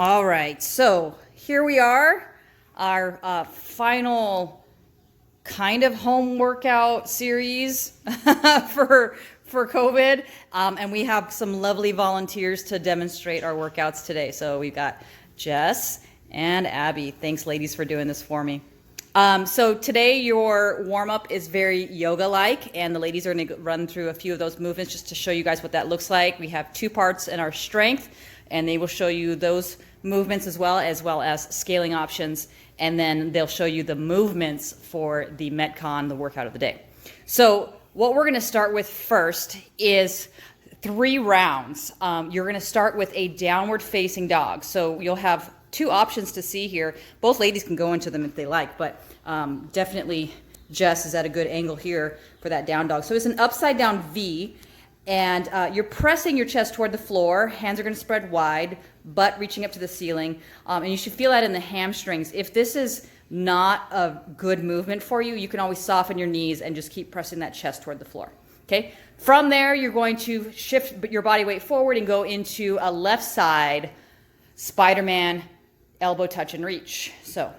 All right, so here we are, our final kind of home workout series for COVID, and we have some lovely volunteers to demonstrate our workouts today. So we've got Jess and Abby. Thanks, ladies, for doing this for me. So today your warm-up is very yoga-like, and the ladies are going to run through a few of those movements just to show you guys what that looks like. We have two parts in our strength, and they will show you those movements as well as scaling options, and then they'll show you the movements for the Metcon, the workout of the day. So what we're going to start with first is 3 rounds. You're going to start with a downward facing dog. So you'll have 2 options to see here. Both ladies can go into them if they like, but definitely Jess is at a good angle here for that down dog. So it's an upside down V, and you're pressing your chest toward the floor. Hands are going to spread wide, butt reaching up to the ceiling, and you should feel that in the hamstrings. If this is not a good movement for you, you can always soften your knees and just keep pressing that chest toward the floor. Okay. From there, you're going to shift your body weight forward and go into a left side Spider-Man elbow touch and reach. So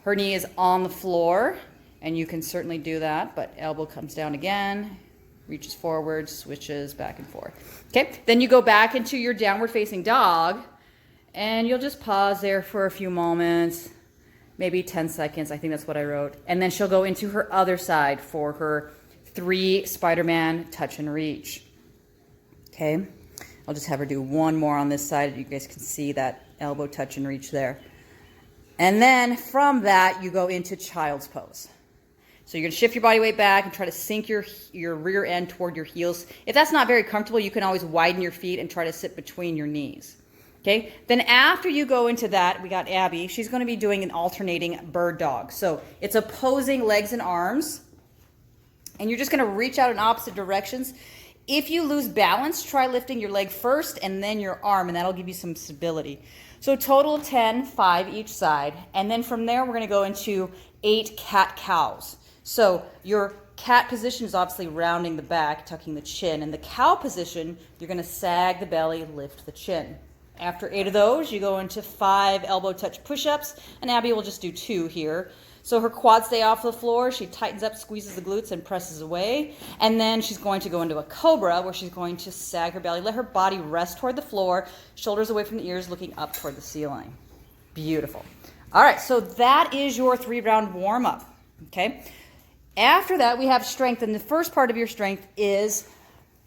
her knee is on the floor, and you can certainly do that, but elbow comes down again, reaches forward, switches back and forth. Okay, then you go back into your downward facing dog, and you'll just pause there for a few moments, maybe 10 seconds. I think that's what I wrote. And then she'll go into her other side for her 3 Spider-Man touch and reach. Okay, I'll just have her do one more on this side. You guys can see that elbow touch and reach there. And then from that, you go into child's pose. So you're going to shift your body weight back and try to sink your rear end toward your heels. If that's not very comfortable, you can always widen your feet and try to sit between your knees. Okay? Then after you go into that, we got Abby. She's going to be doing an alternating bird dog. So it's opposing legs and arms, and you're just going to reach out in opposite directions. If you lose balance, try lifting your leg first and then your arm, and that'll give you some stability. So total of 10, 5 each side. And then from there, we're going to go into 8 cat-cows. So your cat position is obviously rounding the back, tucking the chin. And the cow position, you're going to sag the belly, lift the chin. After 8 of those, you go into 5 elbow touch push-ups, and Abby will just do 2 here. So her quads stay off the floor. She tightens up, squeezes the glutes, and presses away. And then she's going to go into a cobra, where she's going to sag her belly, let her body rest toward the floor, shoulders away from the ears, looking up toward the ceiling. Beautiful. All right, so that is your 3-round warm-up, okay? After that, we have strength, and the first part of your strength is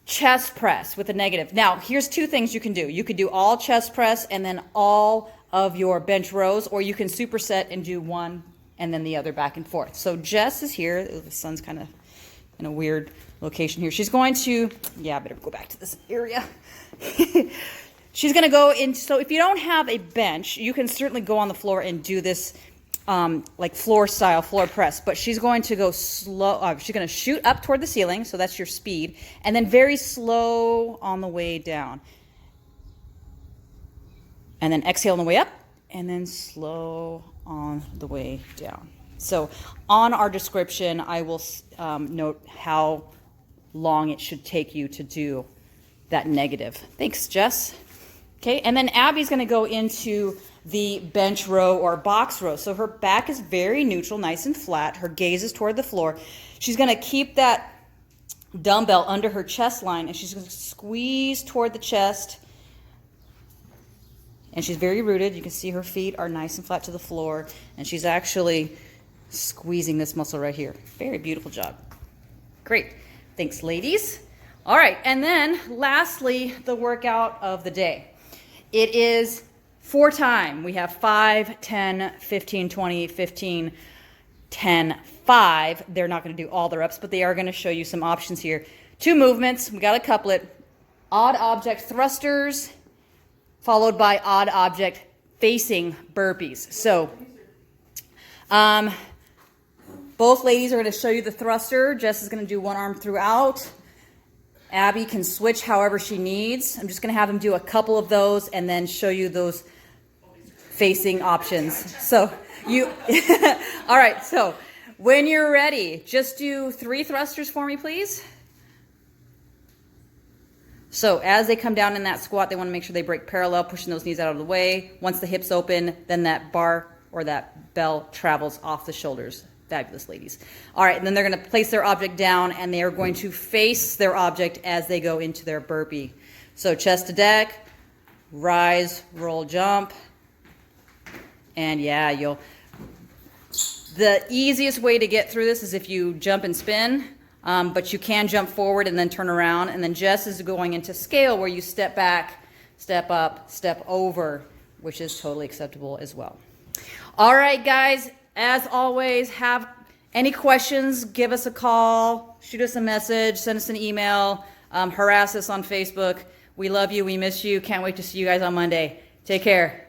chest press with a negative. Now, here's 2 things you can do. You could do all chest press and then all of your bench rows, or you can superset and do one and then the other back and forth. So Jess is here. The sun's kind of in a weird location here. She's going to, I better go back to this area. She's going to go in. So if you don't have a bench, you can certainly go on the floor and do this like floor press, but she's going to go slow. She's going to shoot up toward the ceiling. So that's your speed, and then very slow on the way down, and then exhale on the way up, and then slow on the way down. So on our description, I will note how long it should take you to do that negative. Thanks, Jess. Okay, and then Abby's going to go into the bench row or box row. So her back is very neutral, nice and flat. Her gaze is toward the floor. She's going to keep that dumbbell under her chest line, and she's going to squeeze toward the chest. And she's very rooted. You can see her feet are nice and flat to the floor, and she's actually squeezing this muscle right here. Very beautiful job. Great. Thanks, ladies. All right, and then lastly, the workout of the day. It is 4 time. We have 5, 10, 15, 20, 15, 10, 5. They're not going to do all the reps, but they are going to show you some options here. 2 movements. We got a couplet. Odd object thrusters, followed by odd object facing burpees. So both ladies are going to show you the thruster. Jess is going to do one arm throughout. Abby can switch however she needs. I'm just going to have them do a couple of those and then show you those facing options. So you, all right, so when you're ready, just do 3 thrusters for me, please. So as they come down in that squat, they want to make sure they break parallel, pushing those knees out of the way. Once the hips open, then that bar or that bell travels off the shoulders. Fabulous, ladies. All right, and then they're going to place their object down, and they are going to face their object as they go into their burpee. So chest to deck, rise, roll, jump. And yeah, the easiest way to get through this is if you jump and spin, but you can jump forward and then turn around, and then just as going into scale where you step back, step up, step over, which is totally acceptable as well. All right, guys, as always, have any questions, give us a call, shoot us a message, send us an email, harass us on Facebook. We love you. We miss you. Can't wait to see you guys on Monday. Take care.